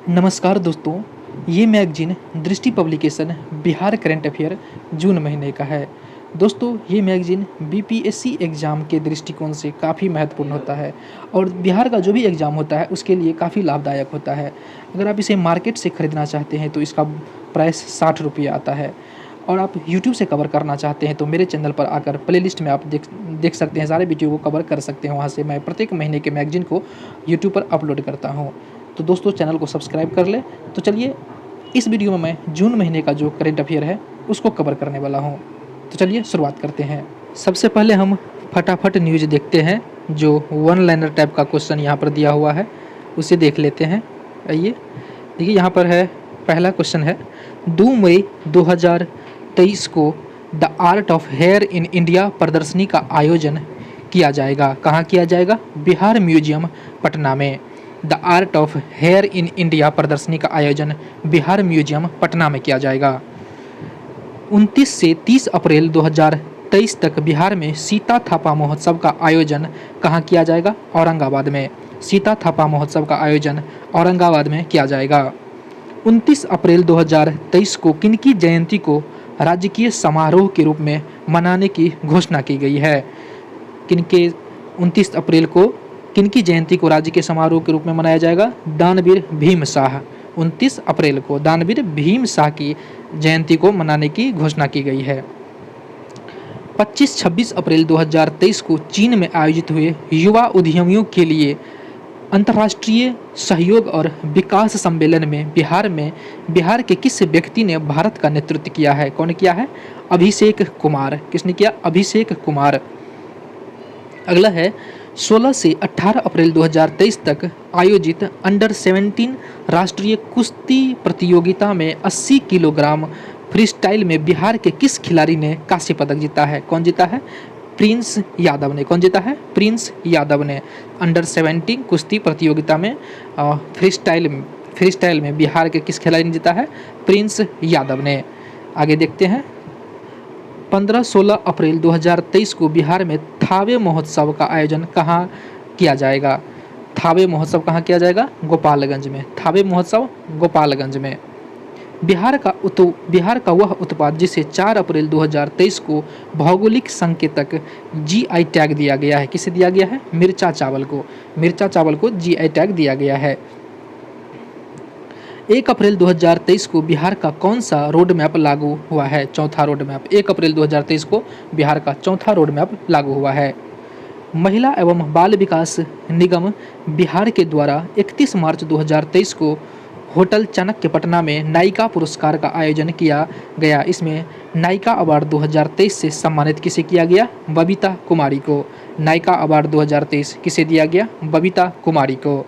नमस्कार दोस्तों, ये मैगज़ीन दृष्टि पब्लिकेशन बिहार करंट अफेयर जून महीने का है। दोस्तों, ये मैगज़ीन बीपीएससी एग्ज़ाम के दृष्टिकोण से काफ़ी महत्वपूर्ण होता है और बिहार का जो भी एग्ज़ाम होता है उसके लिए काफ़ी लाभदायक होता है। अगर आप इसे मार्केट से ख़रीदना चाहते हैं तो इसका प्राइस 60 रुपये आता है और आप यूट्यूब से कवर करना चाहते हैं तो मेरे चैनल पर आकर प्लेलिस्ट में आप देख सकते हैं, सारे वीडियो को कवर कर सकते हैं। वहाँ से मैं प्रत्येक महीने के मैगज़ीन को यूट्यूब पर अपलोड करता हूँ। तो दोस्तों, चैनल को सब्सक्राइब कर लें। तो चलिए, इस वीडियो में मैं जून महीने का जो करंट अफेयर है उसको कवर करने वाला हूँ। तो चलिए शुरुआत करते हैं। सबसे पहले हम फटाफट न्यूज़ देखते हैं। जो वन लाइनर टाइप का क्वेश्चन यहाँ पर दिया हुआ है उसे देख लेते हैं। आइए देखिए, यहाँ पर है, पहला क्वेश्चन है 2 मई 2023 को the art of here in India प्रदर्शनी का आयोजन किया जाएगा। कहाँ किया जाएगा? बिहार म्यूजियम पटना में। The art of here in India प्रदर्शनी का आयोजन बिहार म्यूजियम पटना में किया जाएगा। 29 से 30 अप्रैल 2023 तक बिहार में सीता थापा महोत्सव का आयोजन कहाँ किया जाएगा? औरंगाबाद में। सीता थापा महोत्सव का आयोजन औरंगाबाद में किया जाएगा। 29 अप्रैल 2023 को किनकी जयंती को राजकीय समारोह के रूप में मनाने की घोषणा की गई है? किनके 29 अप्रैल को किनकी जयंती को राज्य के समारोह के रूप में मनाया जाएगा? दानवीर भीम शाह। 29 अप्रैल को दानवीर भीम शाह की जयंती को मनाने की घोषणा की गई है। 25-26 अप्रैल 2023 को चीन में आयोजित हुए युवा उद्यमियों के लिए अंतर्राष्ट्रीय सहयोग और विकास सम्मेलन में बिहार के किस व्यक्ति ने भारत का नेतृत्व किया है? कौन किया है? अभिषेक कुमार। किसने किया? अभिषेक कुमार। अगला है 16 से 18 अप्रैल 2023 तक आयोजित अंडर 17 राष्ट्रीय कुश्ती प्रतियोगिता में 80 किलोग्राम फ्रीस्टाइल में बिहार के किस खिलाड़ी ने कांस्य पदक जीता है? कौन जीता है? प्रिंस यादव ने। कौन जीता है? प्रिंस यादव ने। अंडर 17 कुश्ती प्रतियोगिता में फ्रीस्टाइल में बिहार के किस खिलाड़ी ने जीता है? प्रिंस यादव ने। आगे देखते हैं। 15-16 अप्रैल 2023 को बिहार में थावे महोत्सव का आयोजन कहाँ किया जाएगा? थावे महोत्सव कहाँ किया जाएगा? गोपालगंज में। थावे महोत्सव गोपालगंज में। बिहार का वह उत्पाद जिसे 4 अप्रैल 2023 को भौगोलिक संकेतक जीआई टैग दिया गया है, किसे दिया गया है? मिर्चा चावल को। मिर्चा चावल को जीआई टैग दिया गया है। 1 अप्रैल 2023 को बिहार का कौन सा रोड मैप लागू हुआ है? चौथा रोड मैप। 1 अप्रैल 2023 को बिहार का चौथा रोड मैप लागू हुआ है। महिला एवं बाल विकास निगम बिहार के द्वारा 31 मार्च 2023 को होटल चाणक्य पटना में नायिका पुरस्कार का आयोजन किया गया। इसमें नायिका अवार्ड 2023 से सम्मानित किसे किया गया? बबीता कुमारी को। नायिका अवार्ड 2023 किसे दिया गया? बबीता कुमारी को।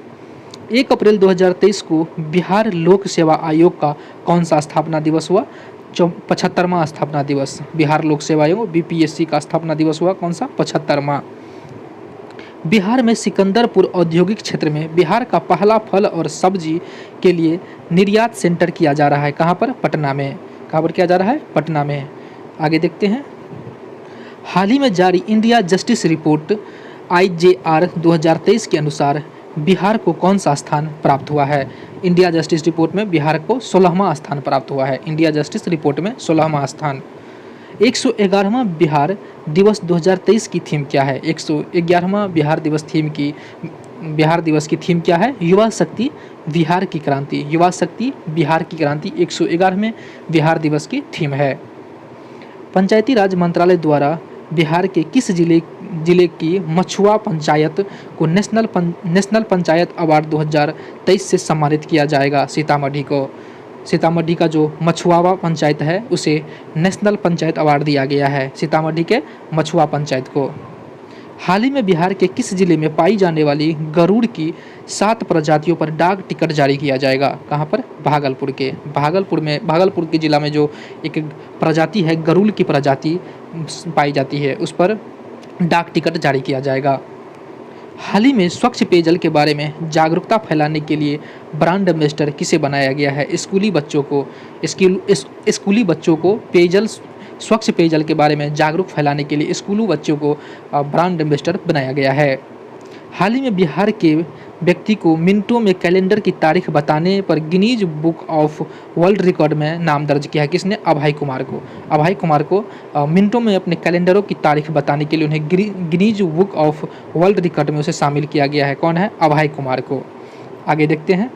1 अप्रैल 2023 को बिहार लोक सेवा आयोग का कौन सा स्थापना दिवस हुआ? 75वां स्थापना दिवस। बिहार लोक सेवा आयोग बीपीएससी का स्थापना दिवस हुआ कौन सा? 75वां। बिहार में सिकंदरपुर औद्योगिक क्षेत्र में बिहार का पहला फल और सब्जी के लिए निर्यात सेंटर किया जा रहा है। कहाँ पर? पटना में। कहाँ पर किया जा रहा है? पटना में। आगे देखते हैं। हाल ही में जारी इंडिया जस्टिस रिपोर्ट IJR 2023 के अनुसार बिहार को कौन सा स्थान प्राप्त हुआ है? इंडिया जस्टिस रिपोर्ट में बिहार को 16वां स्थान प्राप्त हुआ है। इंडिया जस्टिस रिपोर्ट में 16वां स्थान। 111वां बिहार दिवस 2023 की थीम क्या है? 111वां बिहार दिवस की थीम क्या है? युवा शक्ति बिहार की क्रांति। युवा शक्ति बिहार की क्रांति 111वें बिहार दिवस की थीम है। पंचायती राज मंत्रालय द्वारा बिहार के किस जिले की मछुआ पंचायत को नेशनल पंचायत अवार्ड 2023 से सम्मानित किया जाएगा? सीतामढ़ी को। सीतामढ़ी का जो मछुआ पंचायत है उसे नेशनल पंचायत अवार्ड दिया गया है, सीतामढ़ी के मछुआ पंचायत को। हाल ही में बिहार के किस जिले में पाई जाने वाली गरुड़ की 7 प्रजातियों पर डाक टिकट जारी किया जाएगा? कहाँ पर? भागलपुर के। भागलपुर के जिला में जो एक प्रजाति है, गरुड़ की प्रजाति पाई जाती है, उस पर डाक टिकट जारी किया जाएगा। हाल ही में स्वच्छ पेयजल के बारे में जागरूकता फैलाने के लिए ब्रांड एम्बेसडर किसे बनाया गया है? स्कूली बच्चों को स्वच्छ पेयजल के बारे में जागरूक फैलाने के लिए स्कूली बच्चों को ब्रांड एम्बेसडर बनाया गया है। हाल ही में बिहार के व्यक्ति को मिनटों में कैलेंडर की तारीख बताने पर Guinness book of world record में नाम दर्ज किया है। किसने? अभय कुमार को। अभय कुमार को मिनटों में अपने कैलेंडरों की तारीख बताने के लिए उन्हें Guinness book of world record में उसे शामिल किया गया है। कौन है? अभय कुमार को। आगे देखते हैं,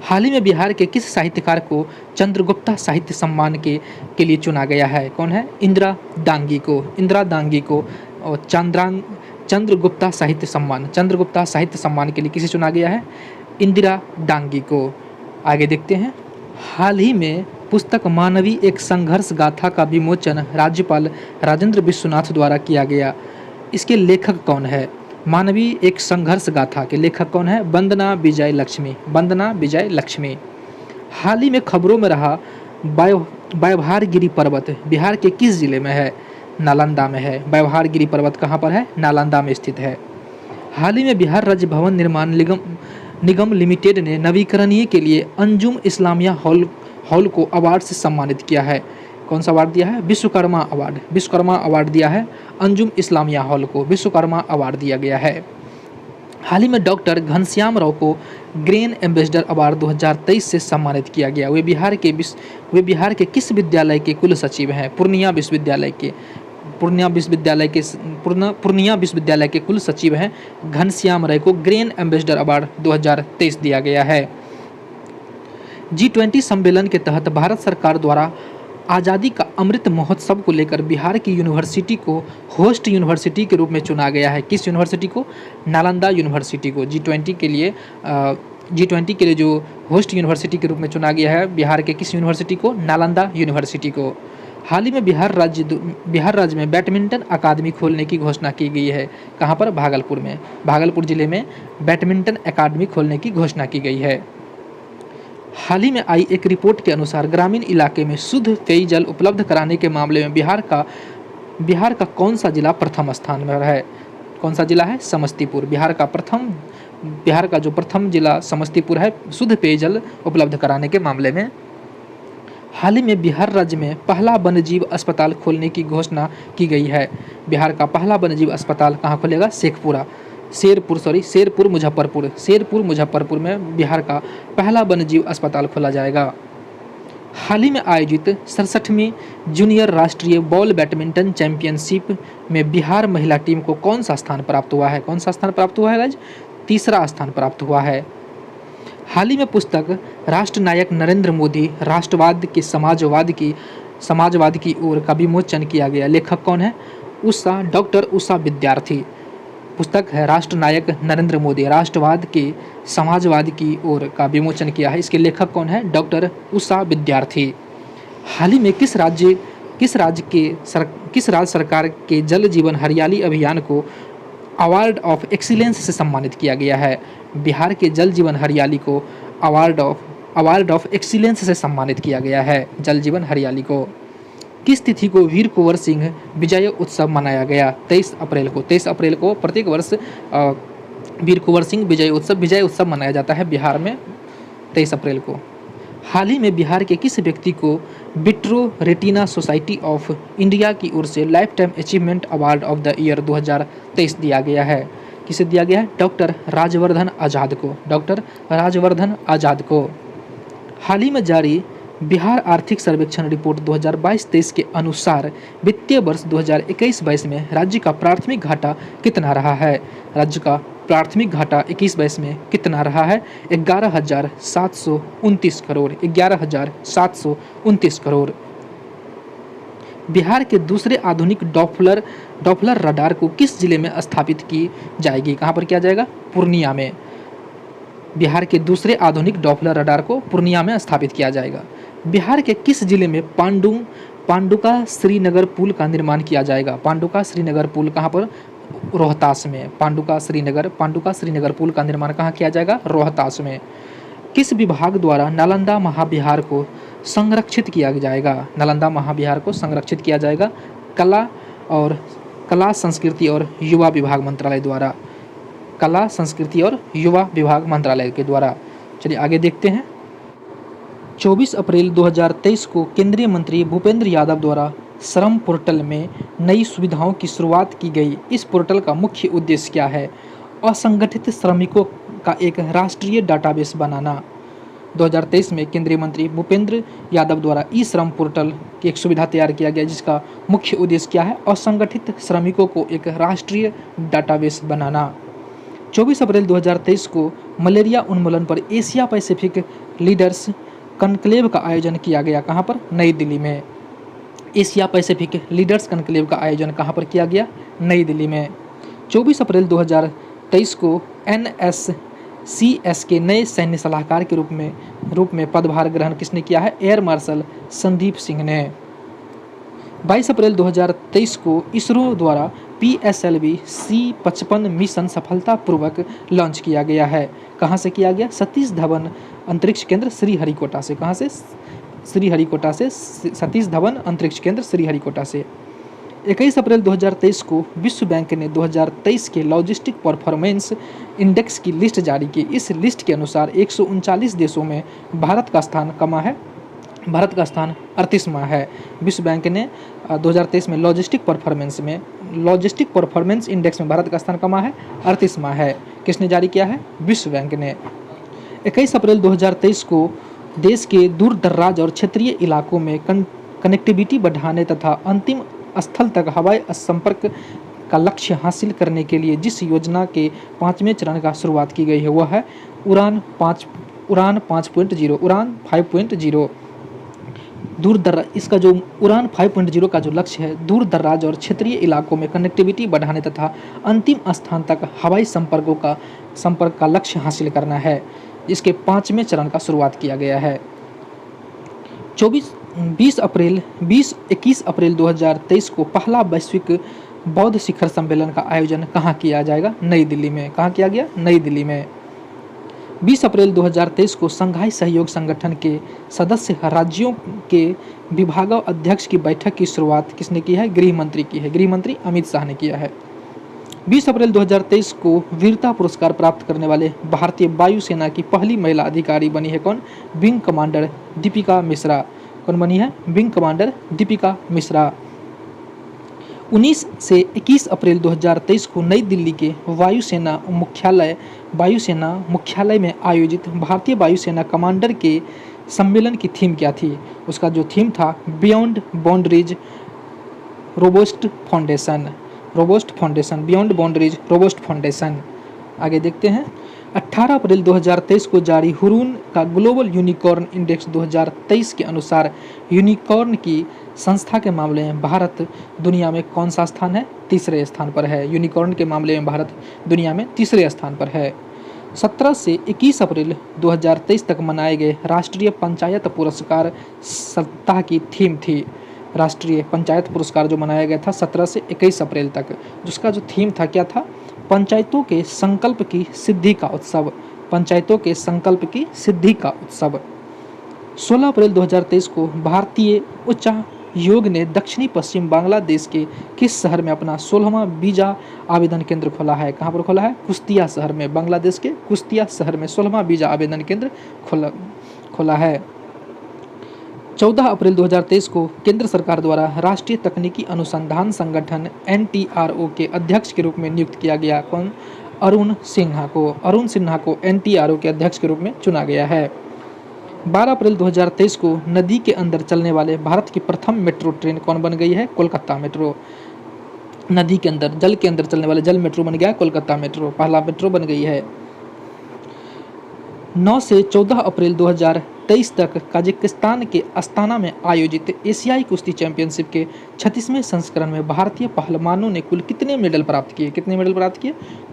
हाल ही में बिहार के किस साहित्यकार को चंद्रगुप्ता साहित्य सम्मान के लिए चुना गया है? कौन है? इंदिरा डांगी को। इंदिरा डांगी को और चंद्रगुप्ता साहित्य सम्मान के लिए किसे चुना गया है? इंदिरा डांगी को। आगे देखते हैं, हाल ही में पुस्तक मानवी एक संघर्ष गाथा का विमोचन राज्यपाल राजेंद्र विश्वनाथ द्वारा किया गया। इसके लेखक कौन है? मानवी एक संघर्ष गाथा के लेखक कौन है? वंदना विजय लक्ष्मी। वंदना विजय लक्ष्मी। हाल ही में खबरों में रहा व्यवहारगिरी पर्वत बिहार के किस जिले में है? नालंदा में है। व्यवहारगिरी पर्वत कहाँ पर है? नालंदा में स्थित है। हाल ही में बिहार राज्य भवन निर्माण निगम लिमिटेड ने नवीकरणीय के लिए अंजुम इस्लामिया हॉल को अवार्ड से सम्मानित किया है। कौन सा अवार्ड दिया है? विश्वकर्मा अवार्ड। विश्वकर्मा अवार्ड दिया है अंजुम इस्लामिया हॉल को, विश्वकर्मा अवार्ड दिया गया है। हाल ही में डॉक्टर घनश्याम राव को ग्रेन एम्बेसडर अवार्ड 2023 से सम्मानित किया गया। वे बिहार के किस विद्यालय के कुल सचिव हैं? पूर्णिया विश्वविद्यालय के कुल सचिव हैं घनश्याम राय को ग्रेन एम्बेसडर अवार्ड 2023 दिया गया है। G20 सम्मेलन के तहत भारत सरकार द्वारा आज़ादी का अमृत महोत्सव को लेकर बिहार की यूनिवर्सिटी को होस्ट यूनिवर्सिटी के रूप में चुना गया है। किस यूनिवर्सिटी को? नालंदा यूनिवर्सिटी को। G20 के लिए जो होस्ट यूनिवर्सिटी के रूप में चुना गया है बिहार के किस यूनिवर्सिटी को? नालंदा यूनिवर्सिटी को। हाल ही में बिहार राज्य में बैडमिंटन अकादमी खोलने की घोषणा की गई है। कहाँ पर? भागलपुर में। भागलपुर जिले में बैडमिंटन अकादमी खोलने की घोषणा की गई है। हाल ही में आई एक रिपोर्ट के अनुसार ग्रामीण इलाके में शुद्ध पेयजल उपलब्ध कराने के मामले में बिहार का कौन सा जिला प्रथम स्थान में है? कौन सा जिला है? समस्तीपुर। बिहार का जो प्रथम जिला समस्तीपुर है शुद्ध पेयजल उपलब्ध कराने के मामले में। हाल ही में बिहार राज्य में पहला वन्यजीव अस्पताल खोलने की घोषणा की गई है। बिहार का पहला वन्यजीव अस्पताल कहाँ खोलेगा? शेरपुर मुजफ्फरपुर में बिहार का पहला वन्यजीव अस्पताल खोला जाएगा। हाल ही में आयोजित 67वीं जूनियर राष्ट्रीय बॉल बैडमिंटन चैंपियनशिप में बिहार महिला टीम को कौन सा स्थान प्राप्त हुआ है? कौन सा स्थान प्राप्त हुआ है गाइज? तीसरा स्थान प्राप्त हुआ है। हाल ही में पुस्तक राष्ट्रनायक नरेंद्र मोदी राष्ट्रवाद के समाजवाद की ओर का विमोचन किया गया। लेखक कौन है? डॉक्टर उषा विद्यार्थी। पुस्तक है राष्ट्रनायक नरेंद्र मोदी राष्ट्रवाद के समाजवाद की ओर का विमोचन किया है। इसके लेखक कौन है? डॉक्टर उषा विद्यार्थी। हाल ही में किस राज्य सरकार के जल जीवन हरियाली अभियान को अवार्ड ऑफ एक्सीलेंस से सम्मानित किया गया है? बिहार के जल जीवन हरियाली को अवार्ड ऑफ एक्सीलेंस से सम्मानित किया गया है। जल जीवन हरियाली को। किस तिथि को वीर कुंवर सिंह विजय उत्सव मनाया गया? 23 अप्रैल को। 23 अप्रैल को प्रत्येक वर्ष वीर कुंवर सिंह विजय उत्सव मनाया जाता है बिहार में 23 अप्रैल को। हाल ही में बिहार के किस व्यक्ति को vitro retina society of India की ओर से life time achievement award of the year 2023 दिया गया है? किसे दिया गया है? डॉक्टर राजवर्धन आज़ाद को। हाल ही में जारी बिहार आर्थिक सर्वेक्षण रिपोर्ट 2022-23 के अनुसार वित्तीय वर्ष 2021-22 में राज्य का प्राथमिक घाटा कितना रहा है? राज्य का प्राथमिक घाटा 21-22 में कितना रहा है? 11,729 करोड़। 11,729 करोड़। बिहार के दूसरे आधुनिक डॉपलर रडार को किस जिले में स्थापित की जाएगी? कहाँ पर किया जाएगा? पूर्णिया में। बिहार के दूसरे आधुनिक डॉपलर रडार को पूर्णिया में स्थापित किया जाएगा। बिहार के किस जिले में पांडुका श्रीनगर पुल का निर्माण किया जाएगा? पांडुका श्रीनगर पुल कहाँ पर? रोहतास में। पांडुका श्रीनगर पुल का निर्माण कहाँ किया जाएगा? रोहतास में। किस विभाग द्वारा नालंदा महाविहार को संरक्षित किया जाएगा? नालंदा महाविहार को संरक्षित किया जाएगा कला संस्कृति और युवा विभाग मंत्रालय द्वारा। कला संस्कृति और युवा विभाग मंत्रालय के द्वारा। चलिए आगे देखते हैं। 24 अप्रैल 2023 को केंद्रीय मंत्री भूपेंद्र यादव द्वारा श्रम पोर्टल में नई सुविधाओं की शुरुआत की गई। इस पोर्टल का मुख्य उद्देश्य क्या है? असंगठित श्रमिकों का एक राष्ट्रीय डाटाबेस बनाना। 2023 में केंद्रीय मंत्री भूपेंद्र यादव द्वारा ई श्रम पोर्टल की एक सुविधा तैयार किया गया, जिसका मुख्य उद्देश्य क्या है? असंगठित श्रमिकों को एक राष्ट्रीय डाटाबेस बनाना। 24 अप्रैल 2023 को मलेरिया उन्मूलन पर एशिया पैसिफिक लीडर्स कॉन्क्लेव का आयोजन किया गया। कहाँ पर? नई दिल्ली में। एशिया पैसिफिक लीडर्स कॉन्क्लेव का आयोजन कहाँ पर किया गया? नई दिल्ली में। 24 अप्रैल 2023 को NSCS के नए सैन्य सलाहकार के रूप में पदभार ग्रहण किसने किया है? एयर मार्शल संदीप सिंह ने। 22 अप्रैल 2023 को इसरो द्वारा PSLV C-55 मिशन सफलतापूर्वक लॉन्च किया गया है। कहाँ से किया गया? सतीश धवन अंतरिक्ष केंद्र श्रीहरिकोटा से। कहाँ से? श्रीहरिकोटा से। सतीश धवन अंतरिक्ष केंद्र श्रीहरिकोटा से। 21 अप्रैल 2023 को विश्व बैंक ने 2023 के लॉजिस्टिक परफॉर्मेंस इंडेक्स की लिस्ट जारी की। इस लिस्ट के अनुसार 139 देशों में भारत का स्थान कमा है। भारत का स्थान 38वां है। विश्व बैंक ने 2023 में लॉजिस्टिक परफॉर्मेंस इंडेक्स में भारत का स्थान कमा है, 38वां है। किसने जारी किया है? विश्व बैंक ने। 21 अप्रैल 2023 को देश के दूर दराज और क्षेत्रीय इलाकों में कनेक्टिविटी बढ़ाने तथा अंतिम स्थल तक हवाई संपर्क का लक्ष्य हासिल करने के लिए जिस योजना के 5वें चरण का शुरुआत की गई है वह है उड़ान 5.0। इसका जो उड़ान 5.0 का जो लक्ष्य है, दूर दराज और क्षेत्रीय इलाकों में कनेक्टिविटी बढ़ाने तथा अंतिम स्थान तक हवाई संपर्क का लक्ष्य हासिल करना है। इसके 5वें चरण का शुरुआत किया गया है। 21 अप्रैल 2023 को पहला वैश्विक बौद्ध शिखर सम्मेलन का आयोजन कहाँ किया जाएगा? नई दिल्ली में। कहाँ किया गया? नई दिल्ली में। 20 अप्रैल 2023 को संघाई सहयोग संगठन के सदस्य राज्यों के विभागाध्यक्ष की बैठक की शुरुआत किसने की है? गृह मंत्री की है। गृह मंत्री अमित शाह ने किया है। 20 अप्रैल 2023 को वीरता पुरस्कार प्राप्त करने वाले भारतीय वायुसेना की पहली महिला अधिकारी बनी है कौन? Wing commander Deepika Mishra. कौन बनी है? Wing commander Deepika Mishra. 19 से 21 अप्रैल 2023 को नई दिल्ली के वायुसेना मुख्यालय में आयोजित भारतीय वायुसेना कमांडर के सम्मेलन की थीम क्या थी? उसका जो थीम था बियॉन्ड बाउंड्रीज रोबोस्ट फाउंडेशन। आगे देखते हैं। 18 अप्रैल 2023 को जारी हुरून का ग्लोबल यूनिकॉर्न इंडेक्स 2023 के अनुसार यूनिकॉर्न की संस्था के मामले में भारत दुनिया में कौन सा स्थान है? तीसरे स्थान पर है। यूनिकॉर्न के मामले में भारत दुनिया में तीसरे स्थान पर है। 17 से 21 अप्रैल 2023 तक मनाए गए राष्ट्रीय पंचायत पुरस्कार सप्ताह की थीम थी। राष्ट्रीय पंचायत पुरस्कार जो मनाया गया था 17 से 21 अप्रैल तक, जिसका जो थीम था क्या था? पंचायतों के संकल्प की सिद्धि का उत्सव। पंचायतों के संकल्प की सिद्धि का उत्सव। 16 अप्रैल 2023 को भारतीय उच्चायोग ने दक्षिणी पश्चिम बांग्लादेश के किस शहर में अपना 16वां वीजा आवेदन केंद्र खोला है? कहाँ पर खोला है? कुश्तिया शहर में। बांग्लादेश के कुश्तिया शहर में 16वां वीजा आवेदन केंद्र खोला है। 14 अप्रैल 2023 को केंद्र सरकार द्वारा राष्ट्रीय तकनीकी अनुसंधान संगठन NTRO के अध्यक्ष के रूप में नियुक्त किया गया कौन? अरुण सिन्हा को NTRO के अध्यक्ष के रूप में चुना गया है। 12 अप्रैल 2023 को नदी के अंदर चलने वाले भारत की प्रथम मेट्रो ट्रेन कौन बन गई है? कोलकाता मेट्रो। नदी के अंदर, जल के अंदर चलने वाले जल मेट्रो बन गया है कोलकाता मेट्रो, पहला मेट्रो बन गई है। 9 से 14 अप्रैल 2023 तक कजाकिस्तान के अस्ताना में आयोजित एशियाई कुश्ती चैंपियनशिप के 36वें संस्करण में भारतीय पहलवानों ने कुल कितने मेडल प्राप्त किए?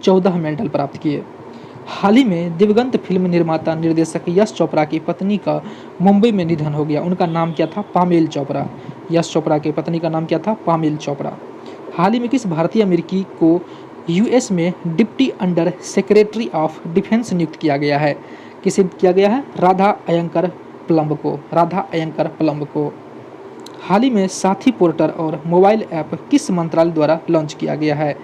14 मेडल प्राप्त किए। हाल ही में दिवंगत फिल्म निर्माता निर्देशक यश चोपड़ा की पत्नी का मुंबई में निधन हो गया। उनका नाम क्या था? पामेल चोपड़ा। यश चोपड़ा की पत्नी का नाम क्या था? पामेल चोपड़ा। हाल ही में किस भारतीय अमेरिकी को US में deputy under secretary of defence नियुक्त किया गया है? किसे किया गया है? राधा अयंकर प्लम्ब को। हाल ही में साथी पोर्टल और मोबाइल ऐप किस मंत्रालय द्वारा लॉन्च किया गया है?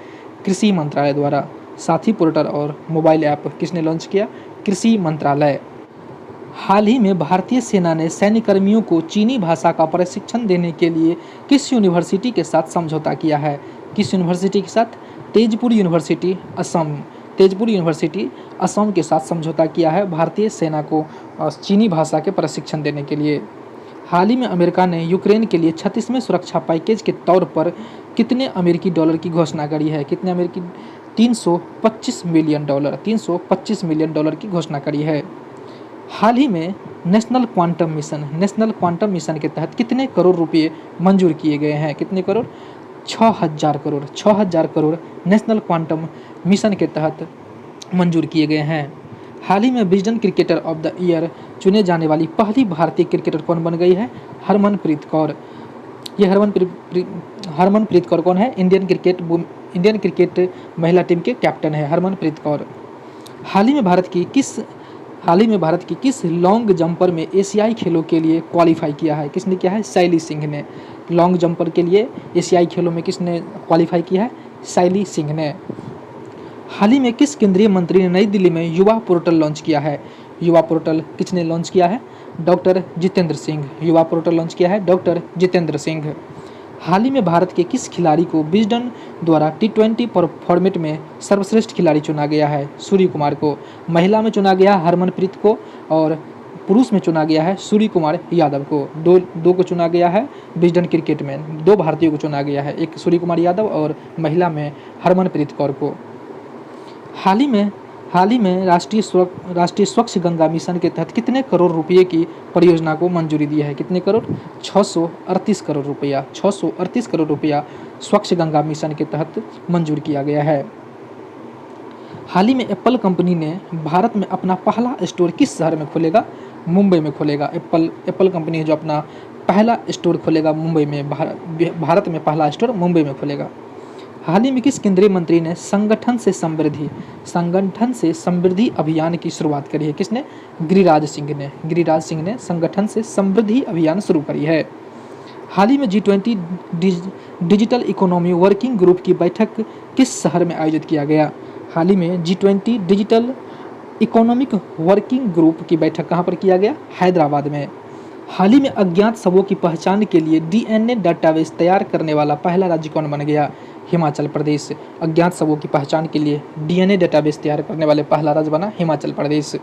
कृषि मंत्रालय द्वारा। साथी पोर्टल और मोबाइल ऐप किसने लॉन्च किया? कृषि मंत्रालय। हाल ही में भारतीय सेना ने सैन्य कर्मियों को चीनी भाषा का प्रशिक्षण देने के लिए किस यूनिवर्सिटी के साथ समझौता किया है? किस यूनिवर्सिटी के साथ? तेजपुर यूनिवर्सिटी असम। तेजपुर यूनिवर्सिटी असम के साथ समझौता किया है भारतीय सेना को चीनी भाषा के प्रशिक्षण देने के लिए। हाल ही में अमेरिका ने यूक्रेन के लिए 36वें सुरक्षा पैकेज के तौर पर कितने अमेरिकी डॉलर की घोषणा करी है? कितने अमेरिकी? 325 मिलियन डॉलर, 325 मिलियन डॉलर की घोषणा करी है। हाल ही में नेशनल क्वांटम मिशन के तहत कितने करोड़ रुपए मंजूर किए गए हैं? कितने crore? 6,000 crore national quantum mission के तहत मंजूर किए गए हैं। हाल ही में Wisden cricketer of the year चुने जाने वाली पहली भारतीय क्रिकेटर कौन बन गई है? हरमनप्रीत कौर। ये हरमनप्रीत कौर कौन है? इंडियन क्रिकेट महिला टीम के कैप्टन है हरमनप्रीत कौर। हाल ही में भारत की किस लॉन्ग जंपर में एशियाई खेलों के लिए क्वालिफाई किया है? किसने किया है? शैली सिंह ने। लॉन्ग जंपर के लिए एशियाई खेलों में किसने क्वालिफाई किया है? शैली सिंह ने। हाल ही में किस केंद्रीय मंत्री ने नई दिल्ली में युवा पोर्टल लॉन्च किया है? युवा पोर्टल किसने लॉन्च किया है? डॉक्टर जितेंद्र सिंह। युवा पोर्टल लॉन्च किया है डॉक्टर जितेंद्र सिंह। हाल ही में भारत के किस खिलाड़ी को विजडन द्वारा T20 फॉर्मेट में सर्वश्रेष्ठ खिलाड़ी चुना गया है? सूर्य कुमार को। महिला में चुना गया हरमनप्रीत को और पुरुष में चुना गया है सूर्य कुमार यादव को। दो को चुना गया है विजडन क्रिकेट में, 2 भारतीयों को चुना गया है, एक सूर्य कुमार यादव और महिला में हरमनप्रीत कौर को। हाल ही में राष्ट्रीय स्वच्छ गंगा मिशन के तहत कितने करोड़ रुपये की परियोजना को मंजूरी दी है? कितने करोड़? 638 करोड़ रुपया। 638 करोड़ रुपया स्वच्छ गंगा मिशन के तहत मंजूर किया गया है। हाल ही में एप्पल कंपनी ने भारत में अपना पहला स्टोर किस शहर में खोलेगा? मुंबई में खोलेगा। एप्पल कंपनी जो अपना पहला स्टोर खोलेगा मुंबई में, भारत में पहला स्टोर मुंबई में खोलेगा। हाल ही में किस केंद्रीय मंत्री ने संगठन से समृद्धि अभियान की शुरुआत करी है? किसने? गिरिराज सिंह ने संगठन से समृद्धि अभियान शुरू करी है। हाल ही में G20 digital economy working group की बैठक किस शहर में आयोजित किया गया? हाल ही में G20 digital economic working group की बैठक कहाँ पर किया गया? हैदराबाद में। हाल ही में अज्ञात शवों की पहचान के लिए DNA डाटाबेस तैयार करने वाला पहला राज्य कौन बन गया? हिमाचल प्रदेश। अज्ञात शवों की पहचान के लिए DNA डाटाबेस तैयार करने वाले पहला राज्य बना हिमाचल प्रदेश।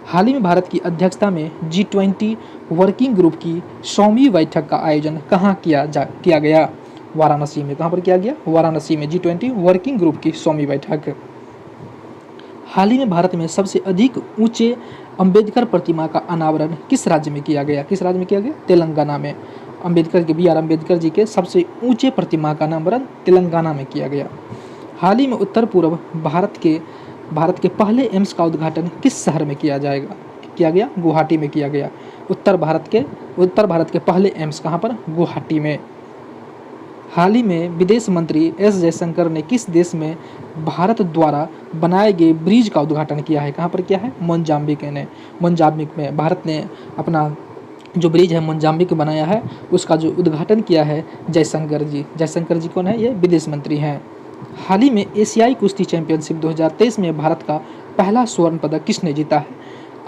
हाल ही में भारत की अध्यक्षता में G20 वर्किंग ग्रुप की 100वीं बैठक का आयोजन कहाँ किया गया? वाराणसी में। कहाँ पर किया गया? वाराणसी में G20 वर्किंग ग्रुप की 100वीं बैठक। हाल ही में भारत में सबसे अधिक ऊंचे अंबेडकर प्रतिमा का अनावरण किस राज्य में किया गया? किस राज्य में किया गया? तेलंगाना में। BR अम्बेडकर जी के सबसे ऊंचे प्रतिमा का अनावरण तेलंगाना में किया गया। हाल ही में उत्तर पूर्व भारत के पहले एम्स का उद्घाटन किस शहर में किया गया? गुवाहाटी में किया गया। उत्तर भारत के पहले एम्स कहाँ पर? गुवाहाटी में। हाल ही में विदेश मंत्री S जयशंकर ने किस देश में भारत द्वारा बनाए गए ब्रिज का उद्घाटन किया है? कहाँ पर किया है? मोजाम्बिक में भारत ने अपना जो ब्रिज है मोजाम्बिक बनाया है, उसका जो उद्घाटन किया है जयशंकर जी कौन है? ये विदेश मंत्री हैं। हाल ही में एशियाई कुश्ती चैंपियनशिप 2023 में भारत का पहला स्वर्ण पदक किसने जीता है?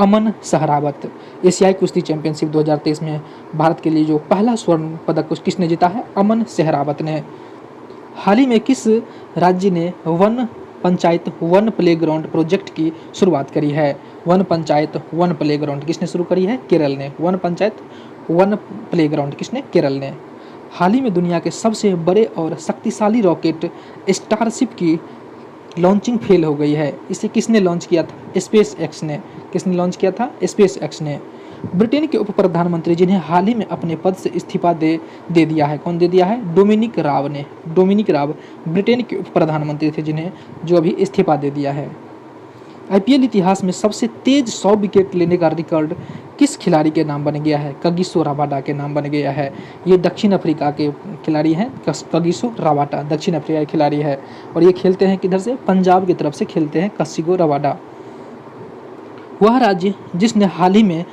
अमन सहरावत। एशियाई कुश्ती चैंपियनशिप 2023 में भारत के लिए जो पहला स्वर्ण पदक किसने जीता है? अमन सहरावत ने। हाल ही में किस राज्य ने one panchayat one playground project की शुरुआत करी है? वन पंचायत वन प्लेग्राउंड किसने शुरू करी है? केरल ने। वन पंचायत वन प्लेग्राउंड किसने? केरल ने। हाल ही में दुनिया के सबसे बड़े और शक्तिशाली रॉकेट स्टारशिप की लॉन्चिंग फेल हो गई है। इसे किसने लॉन्च किया था? स्पेस एक्स ने। किसने लॉन्च किया था? स्पेस एक्स ने। ब्रिटेन के उप प्रधानमंत्री जिन्हें हाल ही में अपने पद से इस्तीफा दे दिया है, कौन दे दिया है? डोमिनिक राब ने। डोमिनिक राब ब्रिटेन के उप प्रधानमंत्री थे जिन्हें जो अभी इस्तीफा दे दिया है। IPL इतिहास में सबसे तेज 100 विकेट लेने का रिकॉर्ड किस खिलाड़ी के नाम बन गया है? कगिसो रबाडा के नाम बन गया है। ये दक्षिण अफ्रीका के खिलाड़ी हैं, कगिसो रबाडा दक्षिण अफ्रीका के खिलाड़ी है और ये खेलते हैं किधर से? पंजाब की तरफ से खेलते हैं कगिसो रबाडा। वह राज्य जिसने हाल ही में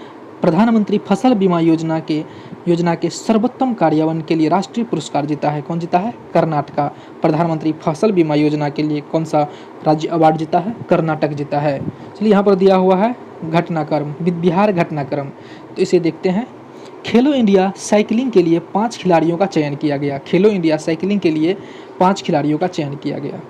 प्रधानमंत्री फसल बीमा योजना के सर्वोत्तम कार्यान्वयन के लिए राष्ट्रीय पुरस्कार जीता है, कौन जीता है? कर्नाटका। प्रधानमंत्री फसल बीमा योजना के लिए कौन सा राज्य अवार्ड जीता है? कर्नाटक जीता है। चलिए यहाँ पर दिया हुआ है घटनाक्रम, बिहार घटनाक्रम, तो इसे देखते हैं। खेलो इंडिया साइकिलिंग के लिए 5 खिलाड़ियों का चयन किया गया। खेलो इंडिया साइकिलिंग के लिए 5 खिलाड़ियों का चयन किया गया।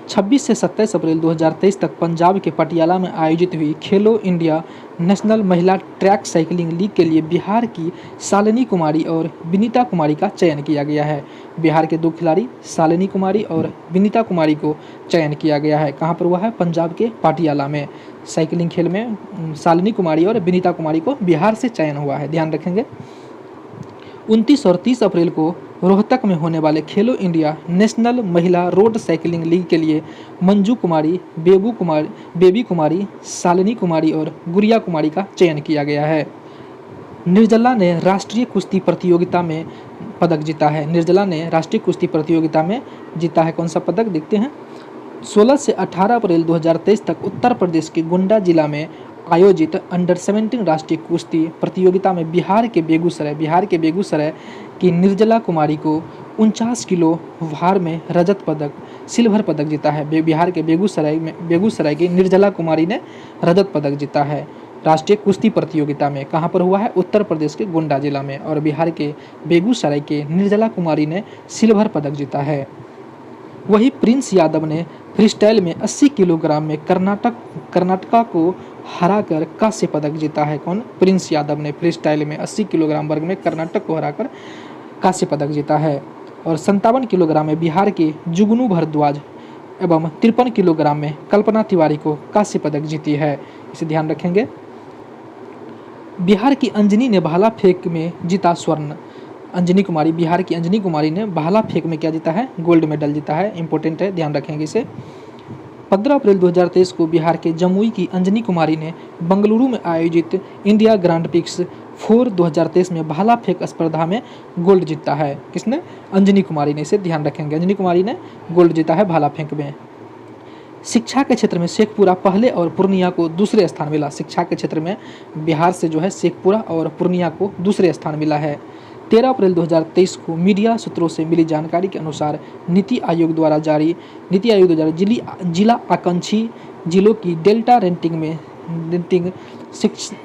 26 से 27 अप्रैल 2023 तक पंजाब के पटियाला में आयोजित हुई खेलो इंडिया नेशनल महिला ट्रैक साइकिलिंग लीग के लिए बिहार की शालिनी कुमारी और विनीता कुमारी का चयन किया गया है। बिहार के 2 खिलाड़ी शालिनी कुमारी और विनीता कुमारी को चयन किया गया है। कहाँ पर हुआ है? पंजाब के पटियाला में साइकिलिंग खेल में शालिनी कुमारी और विनीता कुमारी को बिहार से चयन हुआ है, ध्यान रखेंगे। 29 और 30 अप्रैल को रोहतक में होने वाले खेलो इंडिया नेशनल महिला रोड साइकिलिंग लीग के लिए मंजू कुमारी, बेबी कुमारी, शालिनी कुमारी और गुड़िया कुमारी का चयन किया गया है। निर्जला ने राष्ट्रीय कुश्ती प्रतियोगिता में पदक जीता है। निर्जला ने राष्ट्रीय कुश्ती प्रतियोगिता में जीता है कौन सा पदक? देखते हैं। 16 से 18 अप्रैल 2023 तक उत्तर प्रदेश के गोंडा जिला में आयोजित अंडर 17 राष्ट्रीय कुश्ती प्रतियोगिता में बिहार के बेगूसराय की निर्जला कुमारी को 49 किलो भार में रजत पदक, सिल्वर पदक जीता है। बिहार के बेगूसराय की निर्जला कुमारी ने रजत पदक जीता है राष्ट्रीय कुश्ती प्रतियोगिता में। कहाँ पर हुआ है? उत्तर प्रदेश के गोंडा जिला में। और बिहार के बेगूसराय के निर्जला कुमारी ने सिल्वर पदक जीता है। वही प्रिंस यादव ने फ्रीस्टाइल में 80 किलोग्राम में कर्नाटका को हराकर कांस्य पदक जीता है। कौन? प्रिंस यादव ने फ्रीस्टाइल में 80 किलोग्राम वर्ग में कर्नाटक को हराकर कांस्य पदक जीता है। और 57 किलोग्राम में बिहार के जुगनू भारद्वाज एवं 53 किलोग्राम में कल्पना तिवारी को कांस्य पदक जीती है, इसे ध्यान रखेंगे। बिहार की अंजनी ने भाला फेंक में जीता स्वर्ण। बिहार की अंजनी कुमारी ने भाला फेंक में क्या जीता है? गोल्ड मेडल जीता है, इंपॉर्टेंट है, ध्यान रखेंगे इसे। 15 अप्रैल 2023 को बिहार के जमुई की अंजनी कुमारी ने बंगलुरु में आयोजित इंडिया ग्रांड प्रिक्स 4 2023 में भाला फेंक स्पर्धा में गोल्ड जीता है। किसने? अंजनी कुमारी ने, इसे ध्यान रखेंगे। अंजनी कुमारी ने गोल्ड जीता है भाला फेंक में। शिक्षा के क्षेत्र में शेखपुरा पहले और पूर्णिया को दूसरे स्थान मिला। शिक्षा के क्षेत्र में बिहार से जो है शेखपुरा और पूर्णिया को दूसरे स्थान मिला है। 13 अप्रैल 2023 को मीडिया सूत्रों से मिली जानकारी के अनुसार नीति आयोग द्वारा जारी जिला आकांक्षी जिलों की डेल्टा रेटिंग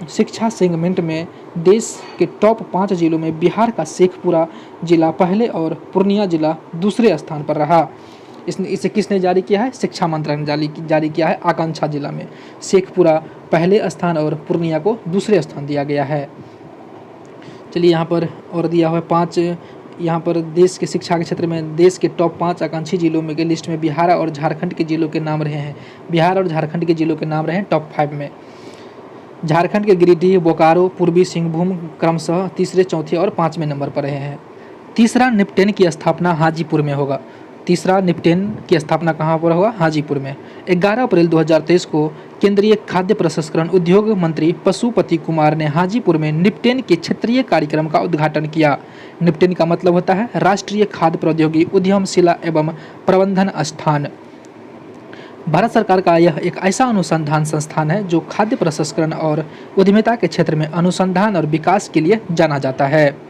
शिक्षा सेगमेंट में देश के टॉप 5 जिलों में बिहार का शेखपुरा जिला पहले और पूर्णिया जिला दूसरे स्थान पर रहा। इसे किसने जारी किया है? शिक्षा मंत्रालय ने जारी किया है। आकांक्षा जिला में शेखपुरा पहले स्थान और पूर्णिया को दूसरे स्थान दिया गया है। चलिए यहाँ पर और दिया हुआ है 5, यहाँ पर देश के शिक्षा के क्षेत्र में देश के टॉप 5 आकांक्षी जिलों में के लिस्ट में बिहार और झारखंड के जिलों के नाम रहे हैं। बिहार और झारखंड के जिलों के नाम रहे हैं टॉप 5 में। झारखंड के गिरिडीह, बोकारो, पूर्वी सिंहभूम क्रमशः तीसरे, चौथे और 5वें नंबर पर रहे हैं। तीसरा निपटेन की स्थापना हाजीपुर में होगा। तीसरा निपटेन की स्थापना कहाँ पर होगा? हाजीपुर में। 11 अप्रैल 2023 को केंद्रीय खाद्य प्रसंस्करण उद्योग मंत्री पशुपति कुमार ने हाजीपुर में निपटेन के क्षेत्रीय कार्यक्रम का उद्घाटन किया। निपटेन का मतलब होता है राष्ट्रीय खाद्य प्रौद्योगिकी उद्यमशिला एवं प्रबंधन संस्थान। भारत सरकार का यह एक ऐसा अनुसंधान संस्थान है जो खाद्य प्रसंस्करण और उद्यमिता के क्षेत्र में अनुसंधान और विकास के लिए जाना जाता है।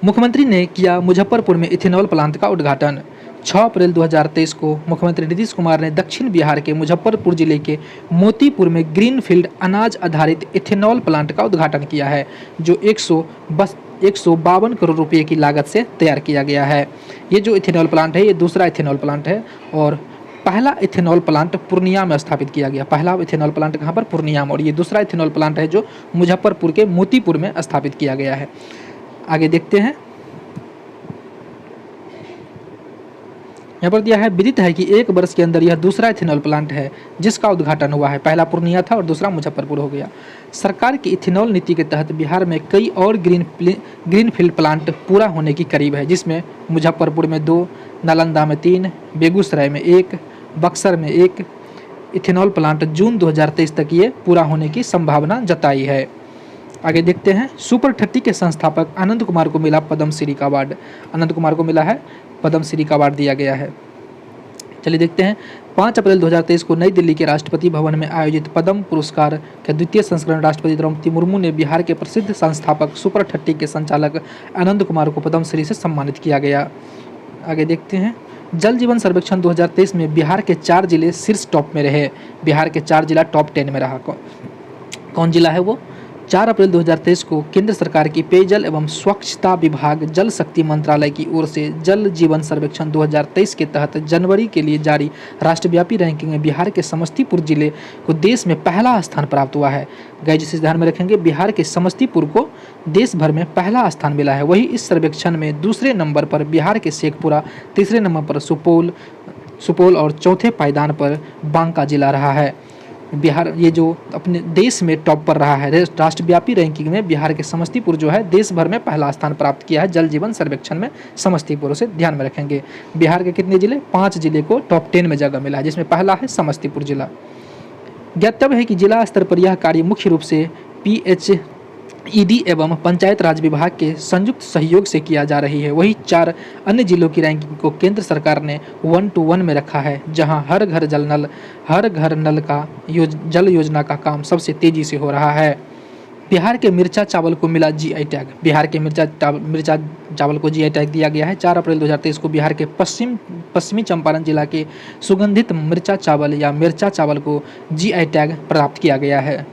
मुख्यमंत्री ने किया मुजफ्फरपुर में इथेनॉल प्लांट का उद्घाटन। 6 अप्रैल 2023 को मुख्यमंत्री नीतीश कुमार ने दक्षिण बिहार के मुजफ्फरपुर जिले के मोतीपुर में ग्रीनफील्ड अनाज आधारित इथेनॉल प्लांट का उद्घाटन किया है, जो 152 करोड़ रुपये की लागत से तैयार किया गया है। ये जो इथेनॉल प्लांट है, ये दूसरा इथेनॉल प्लांट है और पहला इथेनॉल प्लांट पूर्णिया में स्थापित किया गया। पहला इथेनॉल प्लांट कहाँ पर? पूर्णिया में। और ये दूसरा इथेनॉल प्लांट है जो मुजफ्फरपुर के मोतीपुर में स्थापित किया गया है। आगे देखते हैं। यहाँ पर दिया है, विदित है कि 1 वर्ष के अंदर यह दूसरा इथेनॉल प्लांट है जिसका उद्घाटन हुआ है। पहला पूर्णिया था और दूसरा मुजफ्फरपुर हो गया। सरकार की इथेनॉल नीति के तहत बिहार में कई और ग्रीनफील्ड प्लांट पूरा होने की करीब है, जिसमें मुजफ्फरपुर में 2, नालंदा में 3, बेगूसराय में 1, बक्सर में 1 इथेनॉल प्लांट जून 2023 तक ये पूरा होने की संभावना जताई है। आगे देखते हैं। सुपर 30 के संस्थापक आनंद कुमार को मिला पद्मश्री का अवार्ड। आनंद कुमार को मिला है पद्मश्री का अवार्ड दिया गया है। चलिए देखते हैं। 5 अप्रैल 2023 को नई दिल्ली के राष्ट्रपति भवन में आयोजित पद्म पुरस्कार के द्वितीय संस्करण राष्ट्रपति द्रौपदी मुर्मू ने बिहार के प्रसिद्ध संस्थापक सुपर 30 के संचालक आनंद कुमार को पद्मश्री से सम्मानित किया गया। आगे देखते हैं। जल जीवन सर्वेक्षण 2023 में बिहार के 4 जिले शीर्ष टॉप में रहे। बिहार के 4 जिला टॉप 10 में रहा। कौन जिला है वो? 4 अप्रैल 2023 को केंद्र सरकार की पेयजल एवं स्वच्छता विभाग जल शक्ति मंत्रालय की ओर से जल जीवन सर्वेक्षण 2023 के तहत जनवरी के लिए जारी राष्ट्रव्यापी रैंकिंग में बिहार के समस्तीपुर जिले को देश में पहला स्थान प्राप्त हुआ है। गाइस, जिसे ध्यान में रखेंगे, बिहार के समस्तीपुर को देश भर में पहला स्थान मिला है। वही इस सर्वेक्षण में दूसरे नंबर पर बिहार के शेखपुरा, तीसरे नंबर पर सुपौल और चौथे पायदान पर बांका जिला रहा है। बिहार ये जो अपने देश में टॉप पर रहा है राष्ट्रव्यापी रैंकिंग में, बिहार के समस्तीपुर जो है देश भर में पहला स्थान प्राप्त किया है जल जीवन सर्वेक्षण में समस्तीपुर से ध्यान में रखेंगे। बिहार के कितने जिले? 5 जिले को टॉप 10 में जगह मिला है, जिसमें पहला है समस्तीपुर जिला। ज्ञातव्य है कि जिला स्तर पर यह कार्य मुख्य रूप से PHED एवं पंचायत राज विभाग के संयुक्त सहयोग से किया जा रही है। वही 4 अन्य जिलों की रैंकिंग को केंद्र सरकार ने 1 to 1 में रखा है, जहां हर घर नल का जल योजना का काम सबसे तेजी से हो रहा है। बिहार के मिर्चा चावल को मिला GI टैग। बिहार के मिर्चा चावल को GI टैग दिया गया है। 4 अप्रैल 2023 को बिहार के पश्चिमी चंपारण जिला के सुगंधित मिर्चा चावल को GI टैग प्राप्त किया गया है।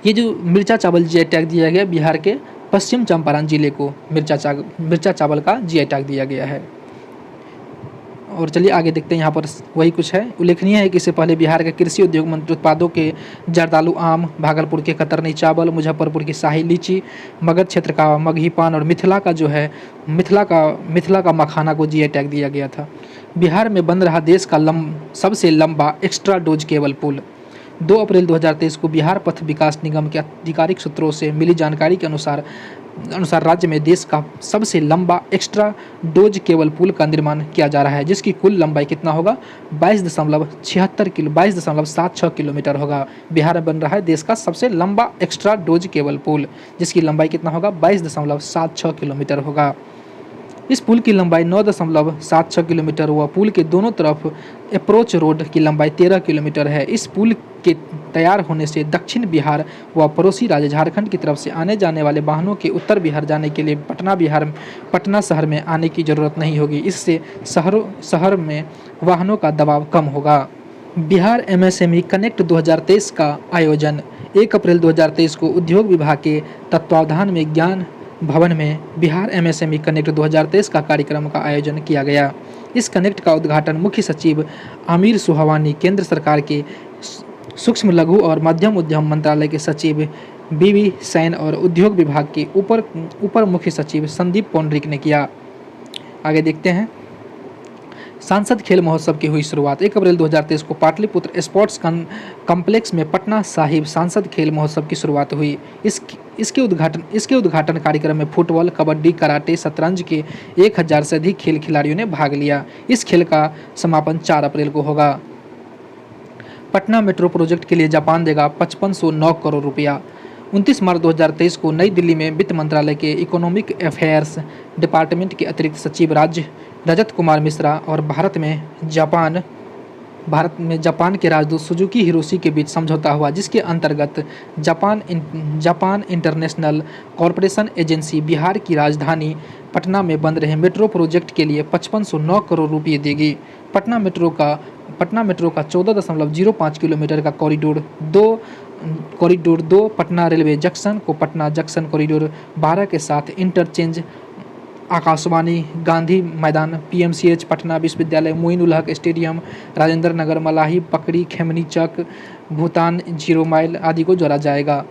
ये जो मिर्चा चावल GI टैग दिया गया, बिहार के पश्चिम चंपारण जिले को मिर्चा चावल का GI टैग दिया गया है। और चलिए आगे देखते हैं, यहाँ पर वही कुछ है। उल्लेखनीय है कि इससे पहले बिहार के कृषि उद्योग मंत्री उत्पादों के जर्दालू आम, भागलपुर के कतरनी चावल, मुजफ्फरपुर की शाही लीची, मगध क्षेत्र का मगही पान और मिथिला का मखाना को GI टैग दिया गया था। बिहार में बन रहा देश का सबसे लंबा एक्स्ट्रा डोज केबल पुल। 2 अप्रैल 2023 को बिहार पथ विकास निगम के आधिकारिक सूत्रों से मिली जानकारी के अनुसार राज्य में देश का सबसे लंबा एक्स्ट्रा डोज केबल पुल का निर्माण किया जा रहा है, जिसकी कुल लंबाई कितना होगा? 22.76 किलोमीटर होगा। बिहार में बन रहा है देश का सबसे लंबा एक्स्ट्रा डोज केबल पुल, जिसकी लंबाई कितना होगा? 22.76 किलोमीटर होगा। इस पुल की लंबाई 9.76 किलोमीटर हुआ। पुल के दोनों तरफ अप्रोच रोड की लंबाई 13 किलोमीटर है। इस पुल के तैयार होने से दक्षिण बिहार व पड़ोसी राज्य झारखंड की तरफ से आने जाने वाले वाहनों के उत्तर बिहार जाने के लिए पटना शहर में आने की ज़रूरत नहीं होगी। इससे शहर में वाहनों का दबाव कम होगा। बिहार MSME कनेक्ट 2023 का आयोजन 1 अप्रैल 2023 को उद्योग विभाग के तत्वावधान में ज्ञान भवन में बिहार MSME कनेक्ट 2023 का कार्यक्रम का आयोजन किया गया। इस कनेक्ट का उद्घाटन मुख्य सचिव आमिर सुहावानी, केंद्र सरकार के सूक्ष्म लघु और मध्यम उद्यम मंत्रालय के सचिव BV सैन और उद्योग विभाग के उपर मुख्य सचिव संदीप पौंडरिक ने किया। आगे देखते हैं। सांसद खेल महोत्सव की हुई शुरुआत। 1 अप्रैल 2023 को पाटलिपुत्र स्पोर्ट्स कॉम्प्लेक्स में पटना साहिब सांसद खेल महोत्सव की शुरुआत हुई। इसके उद्घाटन कार्यक्रम में फुटबॉल, कबड्डी, कराटे, शतरंज के 1000 से अधिक खेल खिलाड़ियों ने भाग लिया। इस खेल का समापन 4 अप्रैल को होगा। पटना मेट्रो प्रोजेक्ट के लिए जापान देगा 5509 करोड़ रुपया। 29 मार्च 2023 को नई दिल्ली में वित्त मंत्रालय के इकोनॉमिक अफेयर्स डिपार्टमेंट के अतिरिक्त सचिव रजत कुमार मिश्रा और भारत में जापान के राजदूत सुजुकी हिरोशी के बीच समझौता हुआ, जिसके अंतर्गत Japan international corporation agency Bihar की राजधानी पटना में बन रहे मेट्रो प्रोजेक्ट के लिए 5509 करोड़ रुपये देगी। पटना मेट्रो का 14.05 किलोमीटर का कॉरिडोर 2 पटना रेलवे जंक्शन को पटना जंक्शन कॉरिडोर 12 के साथ इंटरचेंज आकाशवाणी, गांधी मैदान, PMCH, पटना विश्वविद्यालय, मोइनुल हक स्टेडियम, राजेंद्र नगर, मलाही, पकड़ी, खेमनी चक, भूटान 0 माइल आदि को जोड़ा जाएगा।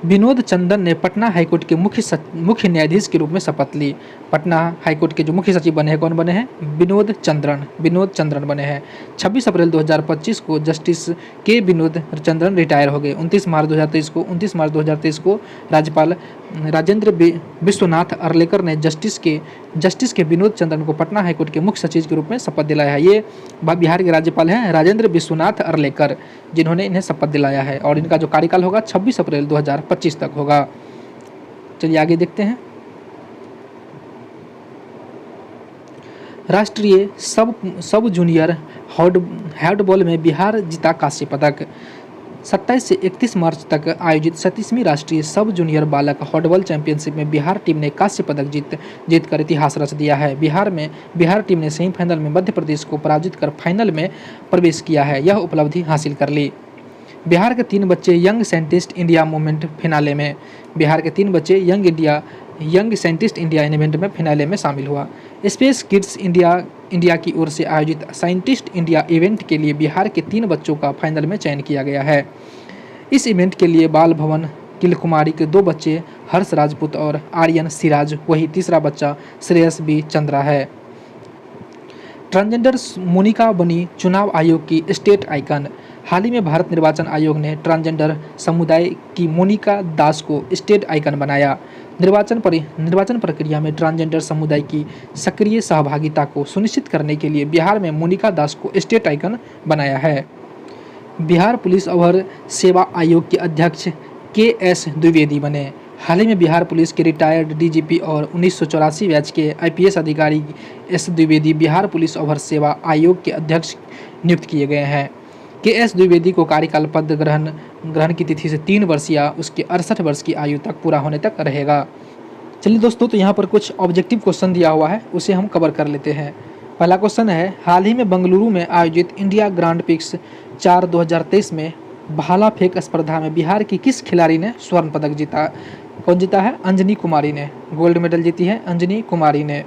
विनोद चंद्रन ने पटना हाईकोर्ट के मुख्य न्यायाधीश के रूप में शपथ ली। पटना हाईकोर्ट के जो मुख्य सचिव बने हैं, कौन बने हैं? विनोद चंद्रन बने हैं। 26 अप्रैल 2025 को जस्टिस के विनोद चंद्रन रिटायर हो गए। 29 मार्च 2023 को राज्यपाल राजेंद्र विश्वनाथ अर्लेकर ने जस्टिस के विनोद चंद्रन को पटना हाईकोर्ट के मुख्य सचिव के रूप में शपथ दिलाया है। ये बिहार के राज्यपाल हैं राजेंद्र विश्वनाथ अर्लेकर, जिन्होंने इन्हें शपथ दिलाया है, और इनका जो कार्यकाल होगा 26 अप्रैल 2025 तक होगा। चलिए आगे देखते हैं। राष्ट्रीय सब जूनियर हैंडबॉल में बिहार जीता कांस्य पदक। 27 से 31 मार्च तक आयोजित 37वीं राष्ट्रीय सब जूनियर बालक हैंडबॉल चैंपियनशिप में बिहार टीम ने कांस्य पदक जीतकर इतिहास रच दिया है। बिहार टीम ने सेमीफाइनल में मध्य प्रदेश को पराजित कर फाइनल में प्रवेश किया है। यह उपलब्धि हासिल कर ली। बिहार के 3 बच्चे young scientist India movement finale में। बिहार के 3 बच्चे यंग साइंटिस्ट इंडिया इवेंट में फिनाले में शामिल हुआ। स्पेस किड्स इंडिया की ओर से आयोजित साइंटिस्ट इंडिया इवेंट के लिए बिहार के 3 बच्चों का फाइनल में चयन किया गया है। इस इवेंट के लिए बाल भवन किल कुमारी के 2 बच्चे हर्ष राजपूत और आर्यन सिराज, वही तीसरा बच्चा श्रेयस बी चंद्रा है। ट्रांसजेंडर मोनिका बनी चुनाव आयोग की स्टेट आइकन। हाल ही में भारत निर्वाचन आयोग ने ट्रांसजेंडर समुदाय की मोनिका दास को स्टेट आइकन बनाया। निर्वाचन प्रक्रिया में ट्रांसजेंडर समुदाय की सक्रिय सहभागिता को सुनिश्चित करने के लिए बिहार में मोनिका दास को स्टेट आइकन बनाया है। बिहार पुलिस अवर सेवा आयोग के अध्यक्ष KS द्विवेदी बने। हाल ही में बिहार पुलिस के रिटायर्ड DGP और 1984 बैच के IPS अधिकारी S द्विवेदी बिहार पुलिस अवर सेवा आयोग के अध्यक्ष नियुक्त किए गए हैं। KS द्विवेदी को कार्यकाल पद ग्रहण की तिथि से 3 वर्ष या उसके 68 वर्ष की आयु तक पूरा होने तक रहेगा। चलिए दोस्तों, तो यहाँ पर कुछ ऑब्जेक्टिव क्वेश्चन दिया हुआ है, उसे हम कवर कर लेते हैं। पहला क्वेश्चन है, हाल ही में बेंगलुरु में आयोजित इंडिया ग्रांड प्रिक्स 4 2023 में भाला फेंक स्पर्धा में बिहार की किस खिलाड़ी ने स्वर्ण पदक जीता? कौन जीता है? अंजनी कुमारी ने गोल्ड मेडल जीती है, अंजनी कुमारी ने।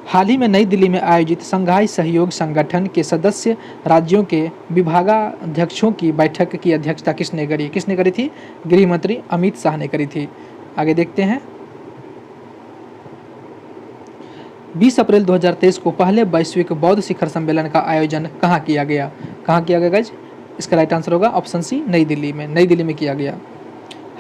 हाल ही में नई दिल्ली में आयोजित संघाई सहयोग संगठन के सदस्य राज्यों के विभागाध्यक्षों की बैठक की अध्यक्षता किसने करी थी? गृह मंत्री अमित शाह ने करी थी। आगे देखते हैं। 20 अप्रैल 2023 को पहले वैश्विक बौद्ध शिखर सम्मेलन का आयोजन कहाँ किया गया? गाइज? इसका राइट आंसर होगा ऑप्शन सी, नई दिल्ली में किया गया।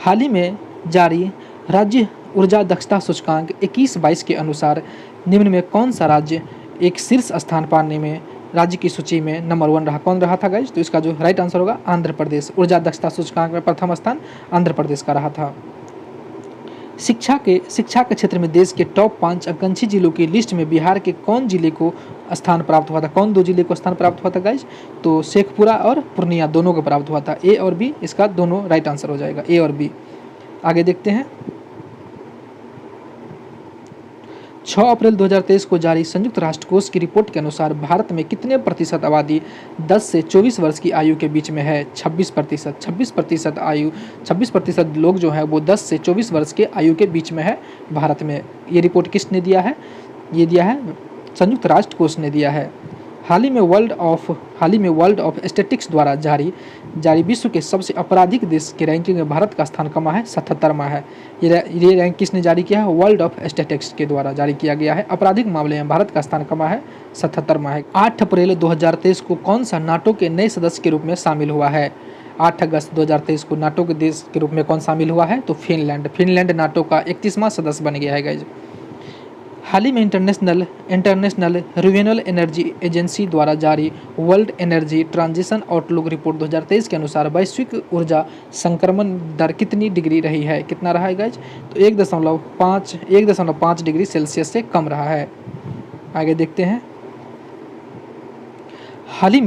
हाल ही में जारी राज्य ऊर्जा दक्षता सूचकांक 21-22 के अनुसार निम्न में कौन सा राज्य एक शीर्ष स्थान पाने में राज्य की सूची में नंबर 1 रहा? कौन रहा था गाइज? तो इसका जो राइट आंसर होगा आंध्र प्रदेश। ऊर्जा दक्षता सूचकांक में प्रथम स्थान आंध्र प्रदेश का रहा था। शिक्षा के क्षेत्र में देश के टॉप 5 आकांक्षी जिलों की लिस्ट में बिहार के कौन जिले को स्थान प्राप्त हुआ था? कौन 2 जिले को स्थान प्राप्त हुआ था गाइज? तो शेखपुरा और पूर्णिया दोनों को प्राप्त हुआ था। A और B इसका दोनों राइट आंसर हो जाएगा, A और B। आगे देखते हैं। 6 अप्रैल 2023 को जारी संयुक्त राष्ट्र कोष की रिपोर्ट के अनुसार भारत में कितने प्रतिशत आबादी 10 से 24 वर्ष की आयु के बीच में है? 26%। 26% लोग जो है वो 10 से 24 वर्ष के आयु के बीच में है भारत में। ये रिपोर्ट किसने दिया है? ये दिया है संयुक्त राष्ट्र कोष ने दिया है। हाल ही में वर्ल्ड ऑफ स्टैटिस्टिक्स द्वारा जारी विश्व के सबसे आपराधिक देश की रैंकिंग में भारत का स्थान कमा है? 77वां है। ये रैंक किसने जारी किया है? वर्ल्ड ऑफ स्टैटिस्टिक्स के द्वारा जारी किया गया है। आपराधिक मामले में भारत का स्थान कमा है? 77वां है। 8 अप्रैल 2023 को कौन सा नाटो के नए सदस्य के रूप में शामिल हुआ है? 8 अगस्त 2023 को नाटो के देश के रूप में कौन शामिल हुआ है? तो फिनलैंड नाटो का 31वां सदस्य बन गया है गाइज। हाल ही में इंटरनेशनल रिन्यूएबल एनर्जी एजेंसी द्वारा जारी world energy transition outlook report 2023 के अनुसार वैश्विक ऊर्जा संक्रमण दर कितनी डिग्री रही है? कितना रहा है गाइज? तो 1.5 डिग्री सेल्सियस से कम रहा है। आगे देखते हैं। हाल ही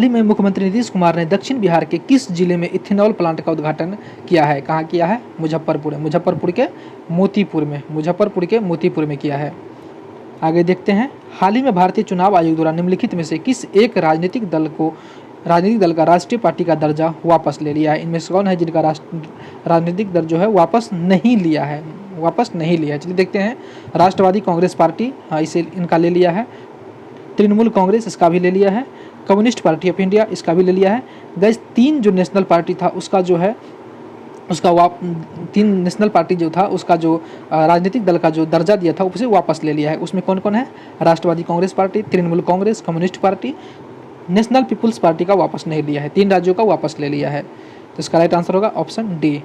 में मुख्यमंत्री नीतीश कुमार ने दक्षिण बिहार के किस जिले में इथेनॉल प्लांट का उद्घाटन किया है? कहाँ किया है? मुजफ्फरपुर के मोतीपुर में किया है। आगे देखते हैं। हाल ही में भारतीय चुनाव आयोग द्वारा निम्नलिखित में से किस एक राजनीतिक दल का राष्ट्रीय पार्टी का दर्जा वापस ले लिया है? इनमें से कौन है जिनका राजनीतिक दल जो है वापस नहीं लिया है? चलिए देखते हैं। राष्ट्रवादी कांग्रेस पार्टी, हाँ, इसे इनका ले लिया है। तृणमूल कांग्रेस इसका भी ले लिया है। कम्युनिस्ट पार्टी ऑफ इंडिया इसका भी ले लिया है। गाइस 3 जो नेशनल पार्टी था उसका जो है 3 नेशनल पार्टी जो था उसका जो राजनीतिक दल का जो दर्जा दिया था उसे वापस ले लिया है। उसमें कौन कौन है? राष्ट्रवादी कांग्रेस पार्टी, तृणमूल कांग्रेस, कम्युनिस्ट पार्टी, नेशनल पीपुल्स पार्टी का वापस नहीं लिया है। 3 राज्यों का वापस ले लिया है। तो इसका राइट आंसर होगा option D,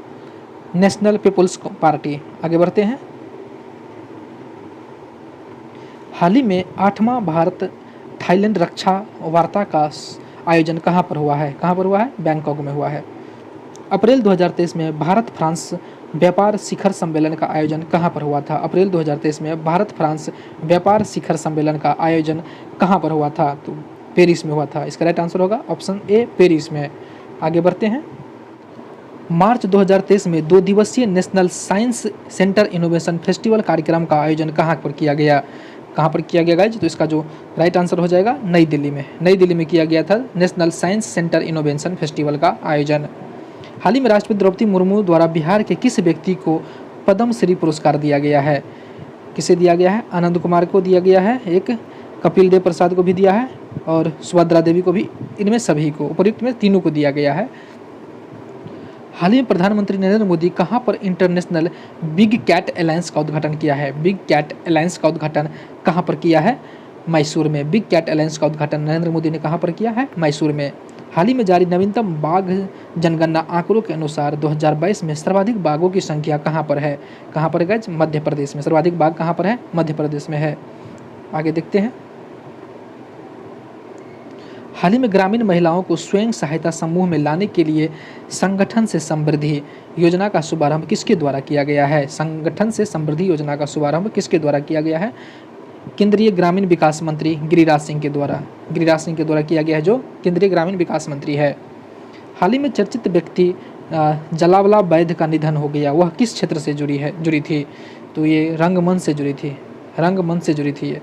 National people's Party. आगे बढ़ते हैं। हाल ही में 8वां भारत थाईलैंड रक्षा वार्ता का आयोजन कहाँ पर हुआ है? बैंकॉक में हुआ है। अप्रैल 2023 में भारत फ्रांस व्यापार शिखर सम्मेलन का आयोजन कहाँ पर हुआ था? अप्रैल 2023 में भारत फ्रांस व्यापार शिखर सम्मेलन का आयोजन कहाँ पर हुआ था? तो पेरिस में हुआ था। इसका राइट आंसर होगा ऑप्शन ए, पेरिस में। आगे बढ़ते हैं। मार्च 2023 में 2 दिवसीय national science centre innovation festival कार्यक्रम का आयोजन कहाँ पर किया गया? कहाँ पर किया गया गाइज? तो इसका जो राइट आंसर हो जाएगा नई दिल्ली में। नई दिल्ली में किया गया था national science centre innovation festival का आयोजन। हाल ही में राष्ट्रपति द्रौपदी मुर्मू द्वारा बिहार के किस व्यक्ति को पद्म श्री पुरस्कार दिया गया है? किसे दिया गया है? आनंद कुमार को दिया गया है, एक कपिल देव प्रसाद को भी दिया है और सुभद्रा देवी को भी। इनमें सभी को, उपयुक्त में तीनों को दिया गया है। हाल ही में प्रधानमंत्री नरेंद्र मोदी कहाँ पर इंटरनेशनल बिग कैट अलायंस का उद्घाटन किया है? बिग कैट अलायंस का उद्घाटन कहाँ पर किया है? मैसूर में। बिग कैट अलायंस का उद्घाटन नरेंद्र मोदी ने कहाँ पर किया है? मैसूर में। हाल ही में जारी नवीनतम बाघ जनगणना आंकड़ों के अनुसार 2022 में सर्वाधिक बाघों की संख्या कहाँ पर है? कहाँ पर गाइस? मध्य प्रदेश में। सर्वाधिक बाघ कहाँ पर है? मध्य प्रदेश में है। आगे देखते हैं। हाल ही में ग्रामीण महिलाओं को स्वयं सहायता समूह में लाने के लिए संगठन से समृद्धि योजना का शुभारंभ किसके द्वारा किया गया है? संगठन से समृद्धि योजना का शुभारंभ किसके द्वारा किया गया है? केंद्रीय ग्रामीण विकास मंत्री गिरिराज सिंह के द्वारा। गिरिराज सिंह के द्वारा किया गया है, जो केंद्रीय ग्रामीण विकास मंत्री है। हाल ही में चर्चित व्यक्ति जलावला वैद का निधन हो गया, वह किस क्षेत्र से जुड़ी थी? तो ये रंगमंच से जुड़ी थी। रंगमंच से जुड़ी थी ये।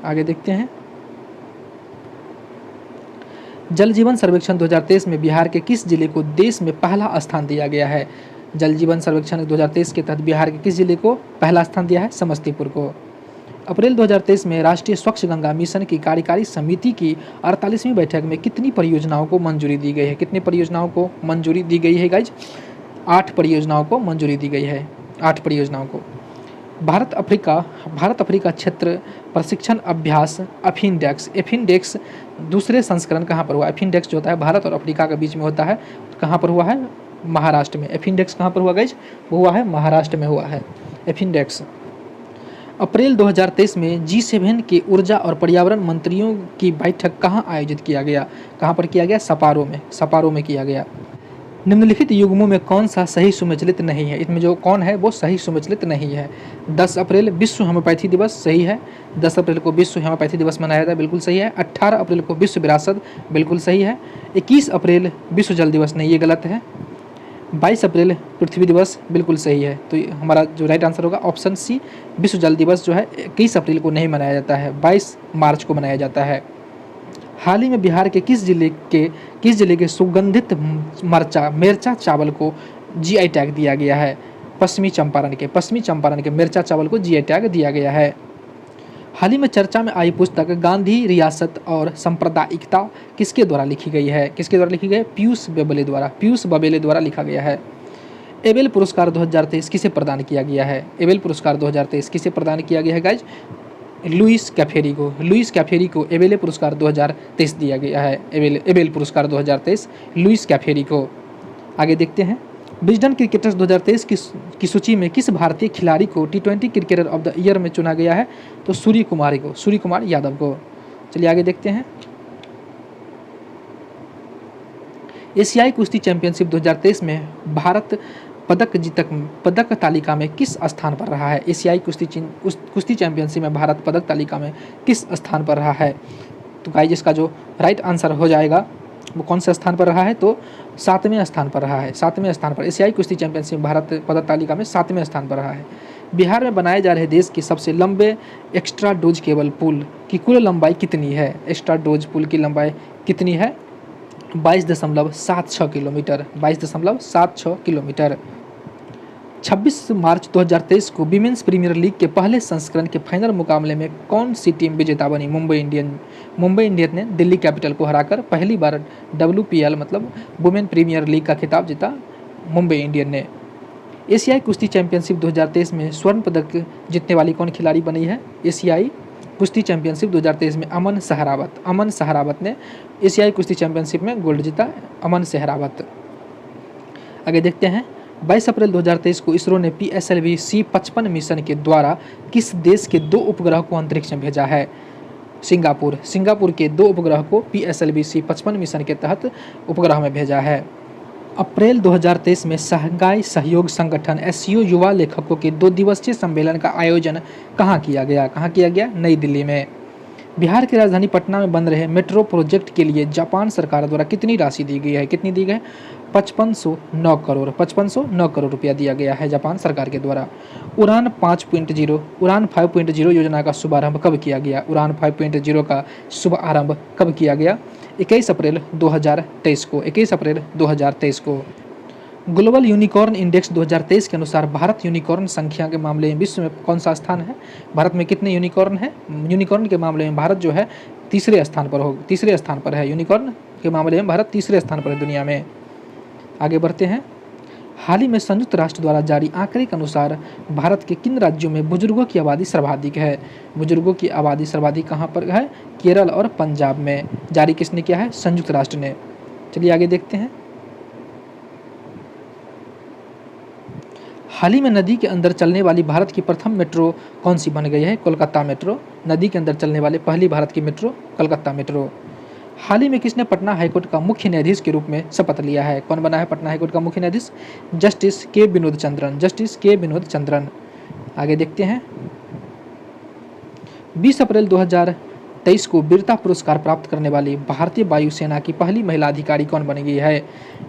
आगे देखते हैं। जल जीवन सर्वेक्षण 2023 में बिहार के किस जिले को देश में पहला स्थान दिया गया है? जल जीवन सर्वेक्षण 2023 के तहत बिहार के किस जिले को पहला स्थान दिया है? समस्तीपुर को। अप्रैल 2023 में राष्ट्रीय स्वच्छ गंगा मिशन की कार्यकारी समिति की 48वीं बैठक में कितनी परियोजनाओं को मंजूरी दी गई है? कितनी परियोजनाओं को मंजूरी दी गई है गाइज? 8 परियोजनाओं को मंजूरी दी गई है। 8 परियोजनाओं को। भारत अफ्रीका क्षेत्र प्रशिक्षण अभ्यास एफिनडेक्स दूसरे संस्करण कहाँ पर हुआ? एफिनडेक्स जो होता है भारत और अफ्रीका के बीच में होता है, कहाँ पर हुआ है? महाराष्ट्र में। एफिनडेक्स कहाँ पर हुआ गाइज? वो हुआ है महाराष्ट्र में हुआ है एफिनडेक्स। अप्रैल 2023 में G7 के ऊर्जा और पर्यावरण मंत्रियों की बैठक कहाँ आयोजित किया गया? कहाँ पर किया गया? सपारो में किया गया। निम्नलिखित युग्मों में कौन सा सही सुमेलित नहीं है? इसमें जो कौन है वो सही सुमेलित नहीं है। 10 अप्रैल विश्व होम्योपैथी दिवस, सही है। 10 अप्रैल को विश्व होम्योपैथी दिवस मनाया जाता है, बिल्कुल सही है। 18 अप्रैल को विश्व विरासत, बिल्कुल सही है। 21 अप्रैल विश्व जल दिवस, नहीं, ये गलत है। 22 अप्रैल पृथ्वी दिवस, बिल्कुल सही है। तो हमारा जो राइट आंसर होगा ऑप्शन सी, विश्व जल दिवस जो है 21 अप्रैल को नहीं मनाया जाता है, 22 मार्च को मनाया जाता है। हाल ही में बिहार के किस जिले के सुगंधित मेरचा चावल को जीआई टैग दिया गया है? पश्चिमी चंपारण के मेरचा चावल को जीआई टैग दिया गया है। हाल ही में चर्चा में आई पुस्तक गांधी रियासत और सांप्रदायिकता किसके द्वारा लिखी गई है? किसके द्वारा लिखी गई है? पीयूष बबेले द्वारा लिखा गया है। एबेल पुरस्कार 2023 किसे प्रदान किया गया है? एबेल पुरस्कार 2023 किसे प्रदान किया गया है गाइज? लुइस कैफेरी को एबेले पुरस्कार 2023 दिया गया है। एबेल पुरस्कार 2023 लुइस कैफेरी को। आगे देखते हैं। विजडन क्रिकेटर्स 2023 की सूची में किस भारतीय खिलाड़ी को T20 cricketer of the year में चुना गया है? तो सूर्य कुमार यादव को। चलिए आगे देखते हैं। एशियाई कुश्ती चैंपियनशिप 2023 में भारत पदक तालिका में किस स्थान पर रहा है? एशियाई कुश्ती चैंपियनशिप में भारत पदक तालिका में किस स्थान पर रहा है? तो गाइस इसका जो राइट आंसर हो जाएगा वो कौन से स्थान पर रहा है? तो 7वें स्थान पर रहा है। 7वें स्थान पर एशियाई कुश्ती चैंपियनशिप भारत पदक तालिका में 7वें स्थान पर रहा है। बिहार में बनाए जा रहे देश की सबसे लंबे एक्स्ट्रा डोज केबल पुल की कुल लंबाई कितनी है? एक्स्ट्रा डोज पुल की लंबाई कितनी है? 22.76 किलोमीटर। 22.76 किलोमीटर। 26 मार्च 2023 को विमेंस प्रीमियर लीग के पहले संस्करण के फाइनल मुकाबले में कौन सी टीम विजेता बनी? मुंबई इंडियंस ने दिल्ली कैपिटल को हराकर पहली बार WPL मतलब वुमेन प्रीमियर लीग का खिताब जीता मुंबई इंडियन ने। एशियाई कुश्ती चैंपियनशिप 2023 में स्वर्ण पदक जीतने वाली कौन खिलाड़ी बनी है? एशियाई कुश्ती चैंपियनशिप 2023 में अमन सहरावत ने एशियाई कुश्ती चैंपियनशिप में गोल्ड जीता। अमन सहरावत। आगे देखते हैं। 22 अप्रैल 2023 को इसरो ने PSLV C55 मिशन के द्वारा किस देश के 2 उपग्रह को अंतरिक्ष में भेजा है? सिंगापुर के 2 उपग्रह को PSLV C55 मिशन के तहत उपग्रह में भेजा है। अप्रैल 2023 में शंघाई सहयोग संगठन SCO युवा लेखकों के 2 दिवसीय सम्मेलन का आयोजन कहाँ किया गया? नई दिल्ली में। बिहार की राजधानी पटना में बन रहे मेट्रो प्रोजेक्ट के लिए जापान सरकार द्वारा कितनी राशि दी गई है? कितनी दी गई है? 5509 करोड़, 5509 करोड़ रुपया दिया गया है जापान सरकार के द्वारा। उड़ान 5.0 योजना का शुभारंभ कब किया गया? उड़ान 5.0 का शुभारंभ कब किया गया? 21 अप्रैल 2023 को, 21 अप्रैल 2023 को। ग्लोबल यूनिकॉर्न इंडेक्स 2023 के अनुसार भारत यूनिकॉर्न संख्या के मामले में विश्व में कौन सा स्थान है? भारत में कितने यूनिकॉर्न है? यूनिकॉर्न के मामले में भारत जो है तीसरे स्थान पर है। यूनिकॉर्न के मामले में भारत तीसरे स्थान पर है दुनिया में। आगे बढ़ते हैं। हाल ही में संयुक्त राष्ट्र द्वारा जारी आंकड़े के अनुसार भारत के किन राज्यों में बुजुर्गों की आबादी सर्वाधिक है? बुजुर्गों की आबादी सर्वाधिक कहाँ पर है? केरल और पंजाब में। जारी किसने किया है? संयुक्त राष्ट्र ने। चलिए आगे देखते हैं। हाल ही में नदी के अंदर चलने वाली भारत की प्रथम मेट्रो कौन सी बन गई है? कोलकाता मेट्रो। नदी के अंदर चलने वाले पहली भारत की मेट्रो कोलकाता मेट्रो। हाल ही में किसने पटना हाईकोर्ट का मुख्य न्यायाधीश के रूप में शपथ लिया है? कौन बना है पटना हाईकोर्ट का मुख्य न्यायाधीश? जस्टिस के विनोद चंद्रन। जस्टिस के विनोद चंद्रन। आगे देखते हैं। 20 अप्रैल 2023 को वीरता पुरस्कार प्राप्त करने वाली भारतीय वायुसेना की पहली महिला अधिकारी कौन बन गई है?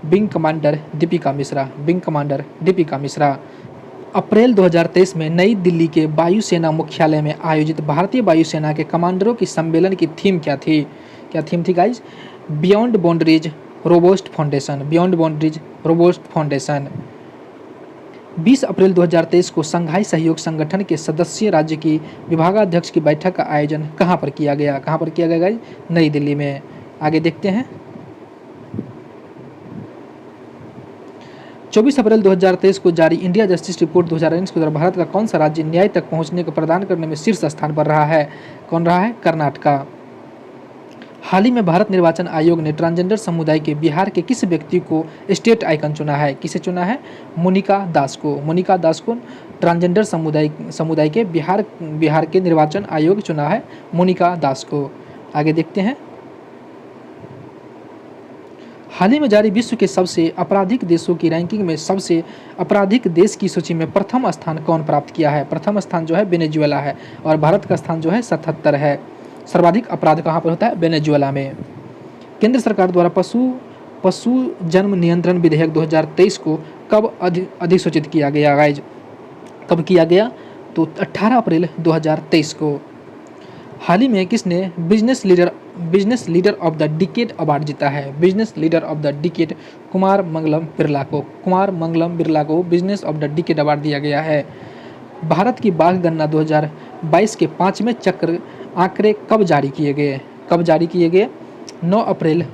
Wing commander Deepika Mishra. Wing commander Deepika Mishra. April 2023 में नई दिल्ली के वायुसेना मुख्यालय में आयोजित भारतीय वायुसेना के कमांडरों की सम्मेलन की थीम क्या थी? क्या थीम थी guys? Beyond boundaries robust foundation. Beyond boundaries robust foundation. 20 अप्रैल 2023 को संघाई सहयोग संगठन के सदस्य राज्य की विभागाध्यक्ष की बैठक का आयोजन कहाँ पर किया गया? कहाँ पर किया गया गाइज? नई दिल्ली में। आगे देखते हैं। 24 अप्रैल 2023 को जारी इंडिया जस्टिस रिपोर्ट 2019 के द्वारा भारत का कौन सा राज्य न्याय तक पहुंचने को प्रदान करने में शीर्ष स्थान पर रहा है? कौन रहा है? कर्नाटका। हाल ही में भारत निर्वाचन आयोग ने ट्रांसजेंडर समुदाय के बिहार के किस व्यक्ति को स्टेट आइकन चुना है? किसे चुना है? मोनिका दास को। मोनिका दास को ट्रांसजेंडर समुदाय के बिहार के निर्वाचन आयोग चुना है मोनिका दास को। आगे देखते हैं। हाल ही में जारी विश्व के सबसे आपराधिक देशों की रैंकिंग में सबसे आपराधिक देश की सूची में प्रथम स्थान कौन प्राप्त किया है? प्रथम स्थान जो है वेनेजुएला है और भारत का स्थान जो है 77 है। सर्वाधिक अपराध कहाँ पर होता है? वेनेजुएला में। केंद्र सरकार द्वारा पशु जन्म नियंत्रण विधेयक 2023 को कब अधिसूचित किया गया गाइज? कब किया गया? तो 18 अप्रैल 2023 को। हाल ही में किसने business leader of the decade award जीता है? Business leader of the decade Kumar Mangalam Birla को। कुमार मंगलम बिरला को business of the decade award दिया गया है। भारत की बाघ गणना 2022 के 5वें चक्र आंकड़े कब जारी किए गए? कब जारी किए गए? 9 अप्रैल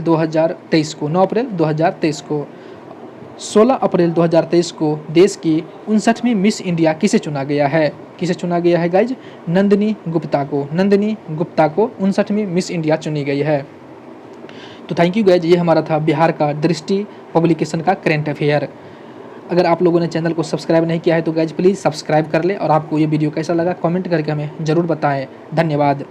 2023 को। 9 अप्रैल 2023 को। 16 अप्रैल 2023 को देश की 59वीं मिस इंडिया किसे चुना गया है? किसे चुना गया है गाइज? नंदिनी गुप्ता को। नंदिनी गुप्ता को 59वीं मिस इंडिया चुनी गई है। तो थैंक यू गाइज। ये हमारा था बिहार का दृष्टि पब्लिकेशन का करेंट अफेयर। अगर आप लोगों ने चैनल को सब्सक्राइब नहीं किया है तो गाइज प्लीज़ सब्सक्राइब कर ले और आपको ये वीडियो कैसा लगा कमेंट करके हमें ज़रूर बताएं। धन्यवाद।